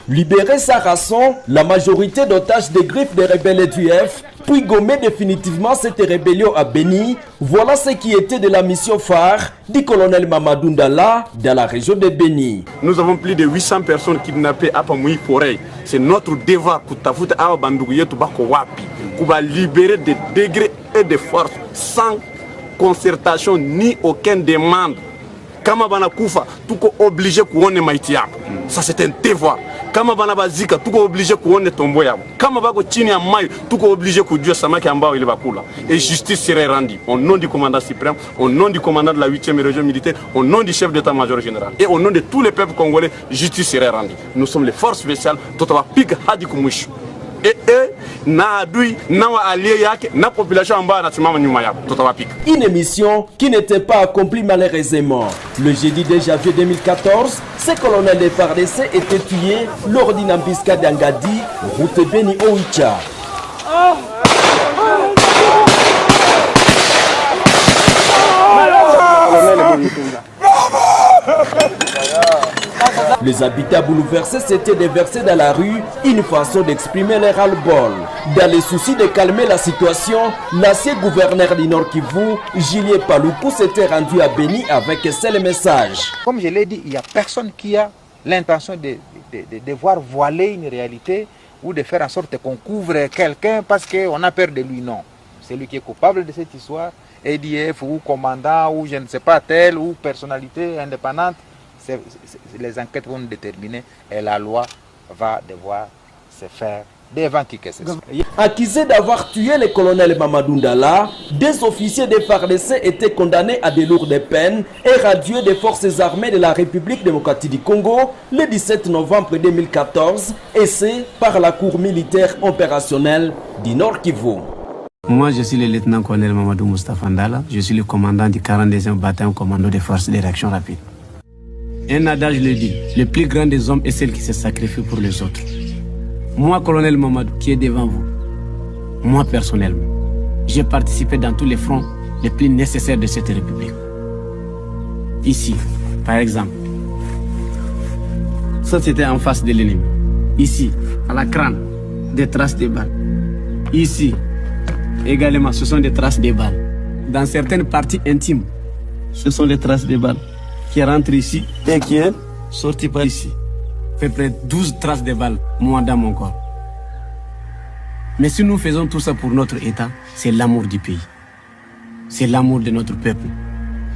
Libérer Sarasson, la majorité d'otages des griffes des rebelles du F, puis gommer définitivement cette rébellion à Beni, voilà ce qui était de la mission phare du colonel Mamadou Ndala dans la région de Beni. Nous avons plus de 800 personnes kidnappées à Pamoui Forêt. C'est notre devoir pour libérer des degrés et des forces sans concertation ni aucune demande. Kama bana kufa, tuko obligé kuone maiti yabo. Ça c'est un devoir. Kama bana bazika, tuko obligé kuone tombo yabo. Kama bako chini ya mai, tuko obligé kujua samaki ambao ile bakula. Et justice serait rendue au nom du commandant suprême, au nom du commandant de la 8e région militaire, au nom du chef d'état-major général et au nom de tous les peuples congolais, justice serait rendue. Nous sommes les forces spéciales, totawa pig hadi kumwisho. Une émission qui n'était pas accomplie malheureusement. Le jeudi 2 janvier 2014, ce colonel de FARDC était tué lors d'une embuscade d'Angadi, route Beni Oicha. Les habitants bouleversés s'étaient déversés dans la rue, une façon d'exprimer leur ras-le-bol. Dans le souci de calmer la situation, l'ancien gouverneur du Nord Kivu, Julien Paluku, s'était rendu à Beni avec un seul message. Comme je l'ai dit, il n'y a personne qui a l'intention de devoir voiler une réalité ou de faire en sorte qu'on couvre quelqu'un parce qu'on a peur de lui. Non. C'est lui qui est coupable de cette histoire, EDF ou commandant ou je ne sais pas tel ou personnalité indépendante. Les enquêtes vont déterminer et la loi va devoir se faire devant qui que ce soit. Accusés d'avoir tué le colonel Mamadou Ndala, des officiers des FARDC étaient condamnés à de lourdes peines et radiés des forces armées de la République démocratique du Congo le 17 novembre 2014 et c'est par la cour militaire opérationnelle du Nord Kivu. Moi, je suis le lieutenant-colonel Mamadou Moustapha Ndala. Je suis le commandant du 42e bataillon commando des forces de réaction rapide. Un adage le dit, le plus grand des hommes est celui qui se sacrifie pour les autres. Moi, colonel Mamadou, qui est devant vous, moi personnellement, j'ai participé dans tous les fronts les plus nécessaires de cette république. Ici, par exemple, ça c'était en face de l'ennemi. Ici, à la crâne, des traces de balles. Ici, également, ce sont des traces de balles. Dans certaines parties intimes, ce sont des traces de balles qui rentrent ici et qui est sorti par ici. À peu près 12 traces de balles, moi, dans mon corps. Mais si nous faisons tout ça pour notre État, c'est l'amour du pays. C'est l'amour de notre peuple.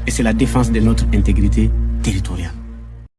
Et c'est la défense de notre intégrité territoriale.